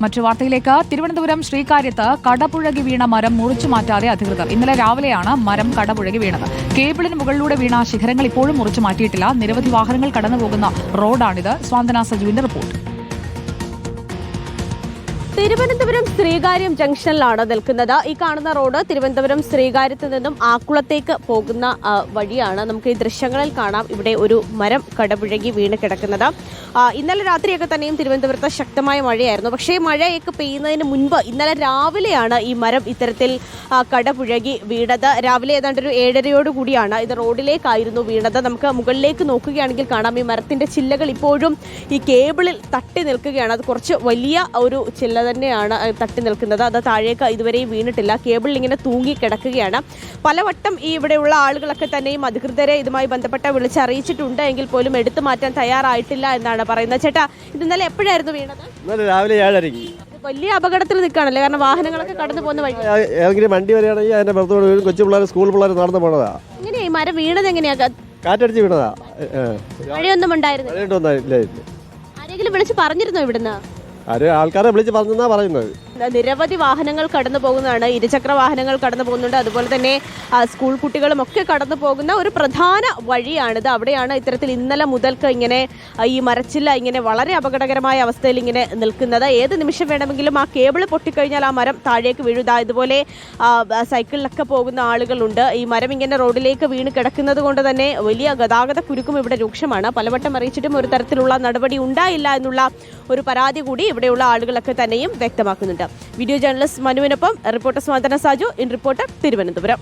മറ്റു വാർത്തയിലേക്ക്. തിരുവനന്തപുരം ശ്രീകാര്യത്ത് കടപുഴകി വീണ മരം മുറിച്ചു മാറ്റാതെ അധികൃതർ. ഇന്നലെ രാവിലെയാണ് മരം കടപുഴകി വീണത്. കേബിളിന് മുകളിലൂടെ വീണ ശിഖരങ്ങൾ ഇപ്പോഴും മുറിച്ചു മാറ്റിയിട്ടില്ല. നിരവധി വാഹനങ്ങൾ കടന്നുപോകുന്ന റോഡാണിത്. സ്വാന്തന സജുവിന്റെ റിപ്പോർട്ട്. തിരുവനന്തപുരം ശ്രീകാര്യം ജംഗ്ഷനിലാണ് നിൽക്കുന്നത്. ഈ കാണുന്ന റോഡ് തിരുവനന്തപുരം ശ്രീകാര്യത്ത് നിന്നും ആക്കുളത്തേക്ക് പോകുന്ന വഴിയാണ്. നമുക്ക് ഈ ദൃശ്യങ്ങളിൽ കാണാം ഇവിടെ ഒരു മരം കടപുഴകി വീണ് കിടക്കുന്നത്. ഇന്നലെ രാത്രിയൊക്കെ തന്നെയും തിരുവനന്തപുരത്ത് ശക്തമായ മഴയായിരുന്നു. പക്ഷേ മഴയൊക്കെ പെയ്യുന്നതിന് മുൻപ് ഇന്നലെ രാവിലെയാണ് ഈ മരം ഇത്തരത്തിൽ കടപുഴകി വീണത്. രാവിലെ ഏതാണ്ട് ഒരു 7:30 കൂടിയാണ് ഇത് റോഡിലേക്കായിരുന്നു വീണത്. നമുക്ക് മുകളിലേക്ക് നോക്കുകയാണെങ്കിൽ കാണാം ഈ മരത്തിന്റെ ചില്ലകൾ ഇപ്പോഴും ഈ കേബിളിൽ തട്ടി നിൽക്കുകയാണ്. അത് കുറച്ച് വലിയ ഒരു ചില്ല തന്നെയാണ് തട്ടി നിൽക്കുന്നത്. അത് താഴേക്ക് ഇതുവരെയും വീണിട്ടില്ല. കേബിളിൽ ഇങ്ങനെ തൂങ്ങി കിടക്കുകയാണ്. പലവട്ടം ഈ ഇവിടെയുള്ള ആളുകളൊക്കെ തന്നെയും അധികൃതരെ ഇതുമായി ബന്ധപ്പെട്ട വിളിച്ചറിയിച്ചിട്ടുണ്ട് എങ്കിൽ പോലും എടുത്തു മാറ്റാൻ തയ്യാറായിട്ടില്ല എന്നാണ് പറയുന്നത്. ചേട്ടാ, ഇത് ഇന്നലെ എപ്പോഴായിരുന്നു വീണത്? രാവിലെ 7:30. വലിയ അപകടത്തിൽ നിൽക്കുകയാണല്ലേ, കാരണം വാഹനങ്ങളൊക്കെ കടന്നു പോകുന്ന വഴി. ഏതെങ്കിലും വണ്ടി വരികയാണെങ്കിൽ അതിന്റെ പുറത്തോട് വീഴും. കൊച്ചു പിള്ളേർ, സ്കൂൾ പിള്ളേർ നടന്നു പോണതാ. എങ്ങനെയാ ഈ മരം വീണത്? എങ്ങനെയാ? കാറ്റടിച്ച് വീണതാ. മഴയൊന്നും ഉണ്ടായിരുന്നില്ല. ആരെങ്കിലും വിളിച്ച് പറഞ്ഞിരുന്നോ ഇവിടുന്ന്? ആൾക്കാരെ വിളിച്ച് പറഞ്ഞാ പറയുന്നത്. നിരവധി വാഹനങ്ങൾ കടന്നു പോകുന്നതാണ്. ഇരുചക്ര വാഹനങ്ങൾ കടന്നു പോകുന്നുണ്ട്. അതുപോലെ തന്നെ സ്കൂൾ കുട്ടികളും ഒക്കെ കടന്നു പോകുന്ന ഒരു പ്രധാന വഴിയാണിത്. അവിടെയാണ് ഇത്തരത്തിൽ ഇന്നലെ മുതൽക്ക് ഇങ്ങനെ ഈ മരച്ചില്ല ഇങ്ങനെ വളരെ അപകടകരമായ അവസ്ഥയിൽ ഇങ്ങനെ നിൽക്കുന്നത്. ഏത് നിമിഷം വേണമെങ്കിലും ആ കേബിൾ പൊട്ടിക്കഴിഞ്ഞാൽ ആ മരം താഴേക്ക് വീഴുക. ഇതുപോലെ സൈക്കിളിലൊക്കെ പോകുന്ന ആളുകളുണ്ട്. ഈ മരം ഇങ്ങനെ റോഡിലേക്ക് വീണ് കിടക്കുന്നത് കൊണ്ട് തന്നെ വലിയ ഗതാഗത കുരുക്കും ഇവിടെ രൂക്ഷമാണ്. പലവട്ടം അറിയിച്ചിട്ടും ഒരു തരത്തിലുള്ള നടപടി ഉണ്ടായില്ല എന്നുള്ള ഒരു പരാതി കൂടി ഇവിടെയുള്ള ആളുകളൊക്കെ തന്നെയും വ്യക്തമാക്കുന്നുണ്ട്. വീഡിയോ ജേർണലിസ്റ്റ് മനുവിനൊപ്പം reporter Swanthana Saju, in reporter, Thiruvananthapuram.